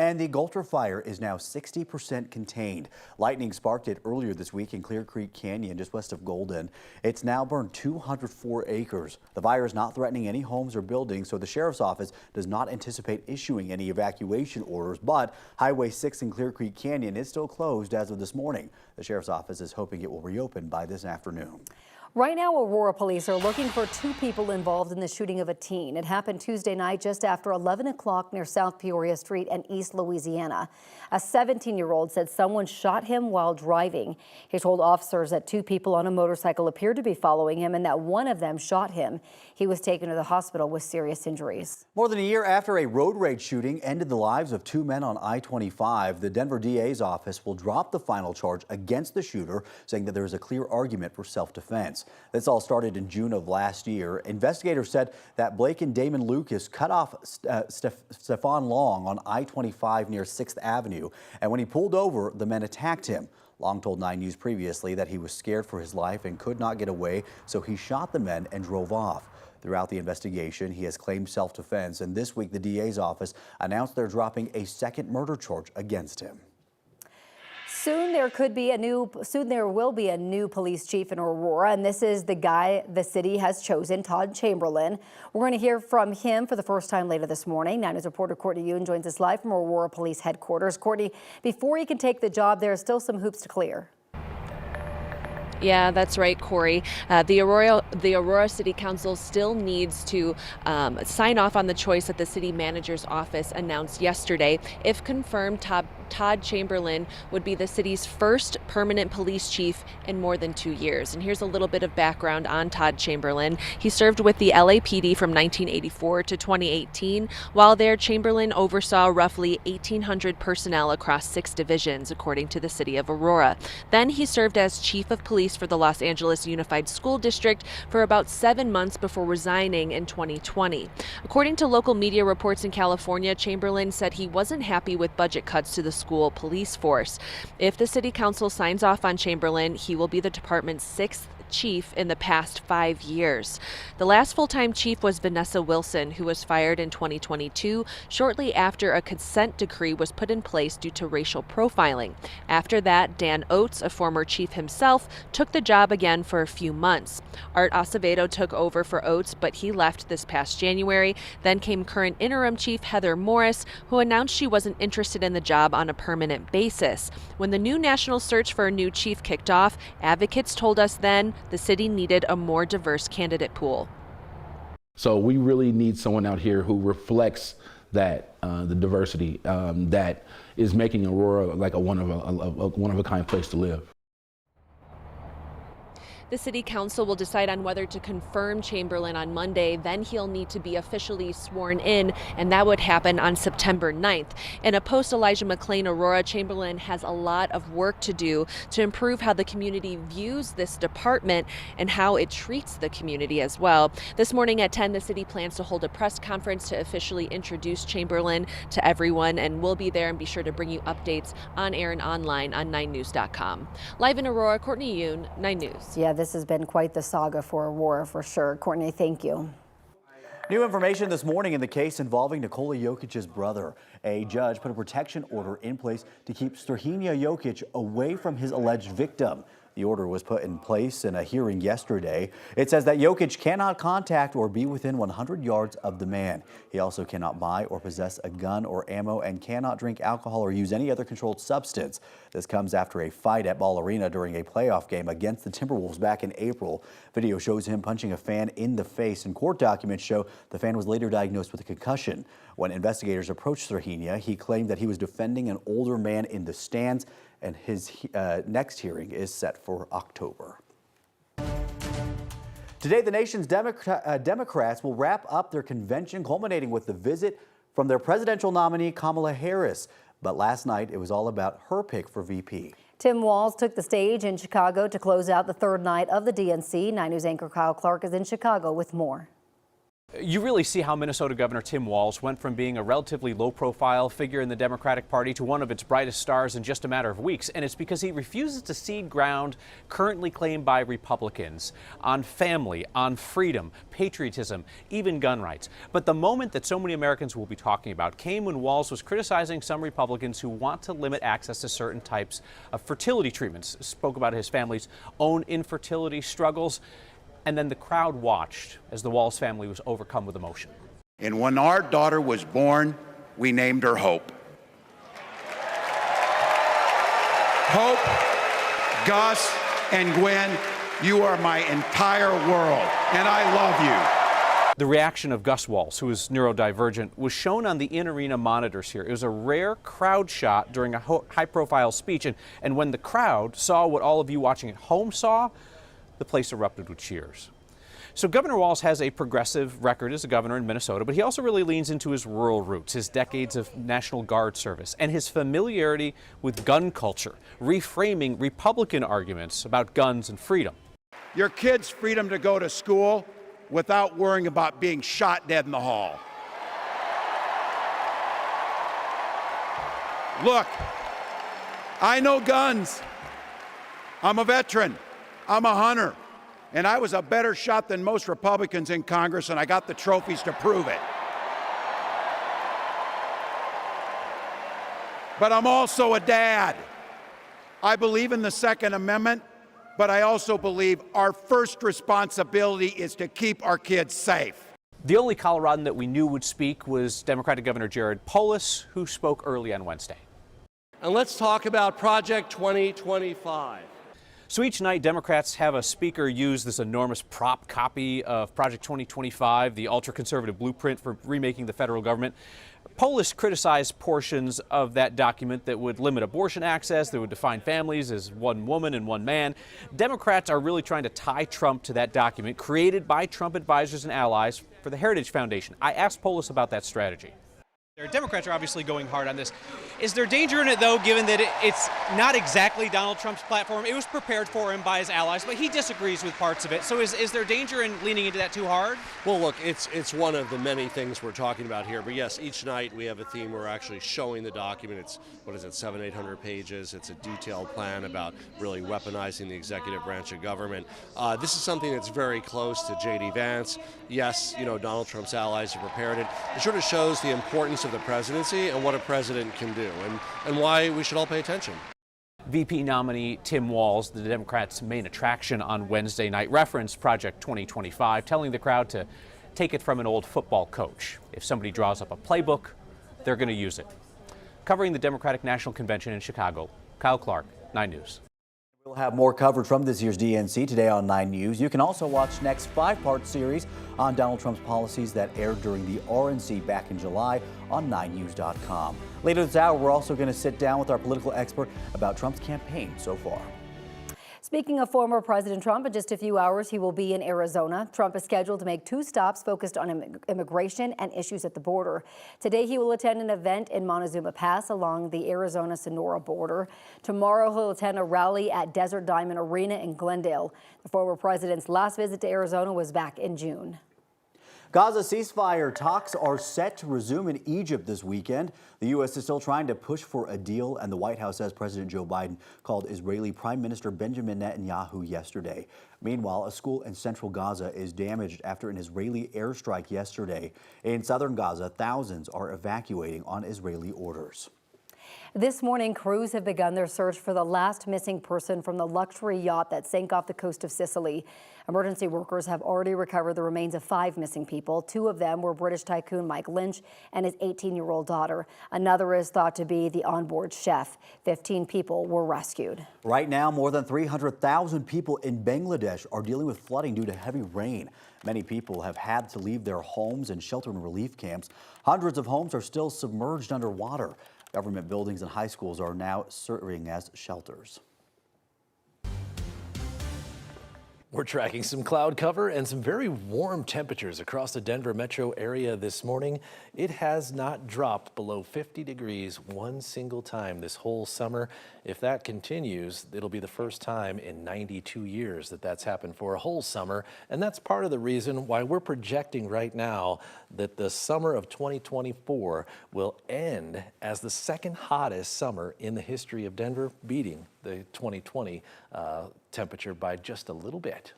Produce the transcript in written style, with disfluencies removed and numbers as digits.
And the Goltra Fire is now 60% contained. Lightning sparked it earlier this week in Clear Creek Canyon, just west of Golden. It's now burned 204 acres. The fire is not threatening any homes or buildings, so the sheriff's office does not anticipate issuing any evacuation orders. But Highway 6 in Clear Creek Canyon is still closed as of this morning. The sheriff's office is hoping it will reopen by this afternoon. Right now, Aurora police are looking for 2 people involved in the shooting of a teen. It happened Tuesday night just after 11 o'clock near South Peoria Street and East Louisiana. A 17-year-old said someone shot him while driving. He told officers that 2 people on a motorcycle appeared to be following him and that one of them shot him. He was taken to the hospital with serious injuries. More than a year after a road rage shooting ended the lives of 2 men on I-25, the Denver DA's office will drop the final charge against the shooter, saying that there is a clear argument for self-defense. This all started in June of last year. Investigators said that Blake and Damon Lucas cut off Stefan Long on I-25 near 6th Avenue, and when he pulled over, the men attacked him. Long told 9 News previously that he was scared for his life and could not get away, so he shot the men and drove off. Throughout the investigation, he has claimed self-defense, and this week the DA's office announced they're dropping a second murder charge against him. Soon there will be a new police chief in Aurora, and this is the guy the city has chosen, Todd Chamberlain. We're going to hear from him for the first time later this morning. 9 News reporter Courtney Yoon joins us live from Aurora Police Headquarters. Courtney, before he can take the job, there are still some hoops to clear. Yeah, that's right, Corey. The Aurora City Council still needs to sign off on the choice that the city manager's office announced yesterday. If confirmed, Todd Chamberlain would be the city's first permanent police chief in more than 2 years. And here's a little bit of background on Todd Chamberlain. He served with the LAPD from 1984 to 2018. While there, Chamberlain oversaw roughly 1,800 personnel across 6 divisions, according to the city of Aurora. Then he served as chief of police for the Los Angeles Unified School District for about 7 months before resigning in 2020. According to local media reports in California, Chamberlain said he wasn't happy with budget cuts to the school police force. If the city council signs off on Chamberlain, he will be the department's 6th chief in the past 5 years. The last full-time chief was Vanessa Wilson, who was fired in 2022 shortly after a consent decree was put in place due to racial profiling. After that, Dan Oates, a former chief himself, took the job again for a few months. Art Acevedo took over for Oates, but he left this past January. Then came current interim chief Heather Morris, who announced she wasn't interested in the job on a permanent basis. When the new national search for a new chief kicked off, advocates told us then the city needed a more diverse candidate pool. So we really need someone out here who reflects that the diversity that is making Aurora like a one of a kind place to live. The city council will decide on whether to confirm Chamberlain on Monday. Then he'll need to be officially sworn in, and that would happen on September 9th. In a post Elijah McClain Aurora, Chamberlain has a lot of work to do to improve how the community views this department and how it treats the community as well. This morning at 10, the city plans to hold a press conference to officially introduce Chamberlain to everyone, and we'll be there and be sure to bring you updates on air and online on 9news.com. Live in Aurora, Courtney Yoon, 9 News. Yeah, this has been quite the saga for Aurora for sure. Courtney, thank you. New information this morning in the case involving Nikola Jokic's brother. A judge put a protection order in place to keep Strahinja Jokic away from his alleged victim. The order was put in place in a hearing yesterday. It says that Jokic cannot contact or be within 100 yards of the man. He also cannot buy or possess a gun or ammo and cannot drink alcohol or use any other controlled substance. This comes after a fight at Ball Arena during a playoff game against the Timberwolves back in April. Video shows him punching a fan in the face, and court documents show the fan was later diagnosed with a concussion. When investigators approached Strahinja, he claimed that he was defending an older man in the stands, and his next hearing is set for October. Today, the nation's Democrats will wrap up their convention, culminating with the visit from their presidential nominee, Kamala Harris. But last night, it was all about her pick for VP. Tim Walz took the stage in Chicago to close out the 3rd night of the DNC. 9 News anchor Kyle Clark is in Chicago with more. You really see how Minnesota Governor Tim Walz went from being a relatively low-profile figure in the Democratic Party to one of its brightest stars in just a matter of weeks. And it's because he refuses to cede ground currently claimed by Republicans on family, on freedom, patriotism, even gun rights. But the moment that so many Americans will be talking about came when Walz was criticizing some Republicans who want to limit access to certain types of fertility treatments. Spoke about his family's own infertility struggles. And then the crowd watched as the Walz family was overcome with emotion. And when our daughter was born, we named her Hope. Hope, Gus, and Gwen, you are my entire world, and I love you. The reaction of Gus Walz, who is neurodivergent, was shown on the in-arena monitors here. It was a rare crowd shot during a high-profile speech, and when the crowd saw what all of you watching at home saw, the place erupted with cheers. So Governor Walz has a progressive record as a governor in Minnesota, but he also really leans into his rural roots, his decades of National Guard service, and his familiarity with gun culture, reframing Republican arguments about guns and freedom. Your kids' freedom to go to school without worrying about being shot dead in the hall. Look, I know guns. I'm a veteran. I'm a hunter, and I was a better shot than most Republicans in Congress, and I got the trophies to prove it. But I'm also a dad. I believe in the Second Amendment, but I also believe our first responsibility is to keep our kids safe. The only Coloradan that we knew would speak was Democratic Governor Jared Polis, who spoke early on Wednesday. And let's talk about Project 2025. So each night, Democrats have a speaker use this enormous prop copy of Project 2025, the ultra-conservative blueprint for remaking the federal government. Polis criticized portions of that document that would limit abortion access, that would define families as one woman and one man. Democrats are really trying to tie Trump to that document created by Trump advisors and allies for the Heritage Foundation. I asked Polis about that strategy. Democrats are obviously going hard on this. Is there danger in it, though, given that it's not exactly Donald Trump's platform? It was prepared for him by his allies, but he disagrees with parts of it. So is there danger in leaning into that too hard? Well, look, it's one of the many things we're talking about here. But yes, each night we have a theme. We're actually showing the document. It's, 700-800 pages. It's a detailed plan about really weaponizing the executive branch of government. This is something that's very close to J.D. Vance. Yes, Donald Trump's allies have prepared it. It sort of shows the importance of the presidency and what a president can do, and why we should all pay attention. VP nominee Tim Walz, the Democrats' main attraction on Wednesday night, referenced Project 2025, telling the crowd to take it from an old football coach. If somebody draws up a playbook, they're going to use it. Covering the Democratic National Convention in Chicago, Kyle Clark, 9 News. We'll have more coverage from this year's DNC today on 9 News. You can also watch next 5-part series on Donald Trump's policies that aired during the RNC back in July on 9news.com. Later this hour, we're also going to sit down with our political expert about Trump's campaign so far. Speaking of former President Trump, in just a few hours, he will be in Arizona. Trump is scheduled to make 2 stops focused on immigration and issues at the border. Today, he will attend an event in Montezuma Pass along the Arizona-Sonora border. Tomorrow, he'll attend a rally at Desert Diamond Arena in Glendale. The former president's last visit to Arizona was back in June. Gaza ceasefire talks are set to resume in Egypt this weekend. The U.S. is still trying to push for a deal, and the White House says President Joe Biden called Israeli Prime Minister Benjamin Netanyahu yesterday. Meanwhile, a school in central Gaza is damaged after an Israeli airstrike yesterday. In southern Gaza, thousands are evacuating on Israeli orders. This morning, crews have begun their search for the last missing person from the luxury yacht that sank off the coast of Sicily. Emergency workers have already recovered the remains of 5 missing people. 2 of them were British tycoon Mike Lynch and his 18-year-old daughter. Another is thought to be the onboard chef. 15 people were rescued. Right now, more than 300,000 people in Bangladesh are dealing with flooding due to heavy rain. Many people have had to leave their homes and shelter and relief camps. Hundreds of homes are still submerged underwater. Government buildings and high schools are now serving as shelters. We're tracking some cloud cover and some very warm temperatures across the Denver metro area this morning. It has not dropped below 50 degrees one single time this whole summer. If that continues, it'll be the first time in 92 years that that's happened for a whole summer. And that's part of the reason why we're projecting right now that the summer of 2024 will end as the second hottest summer in the history of Denver, beating the 2020 temperature by just a little bit.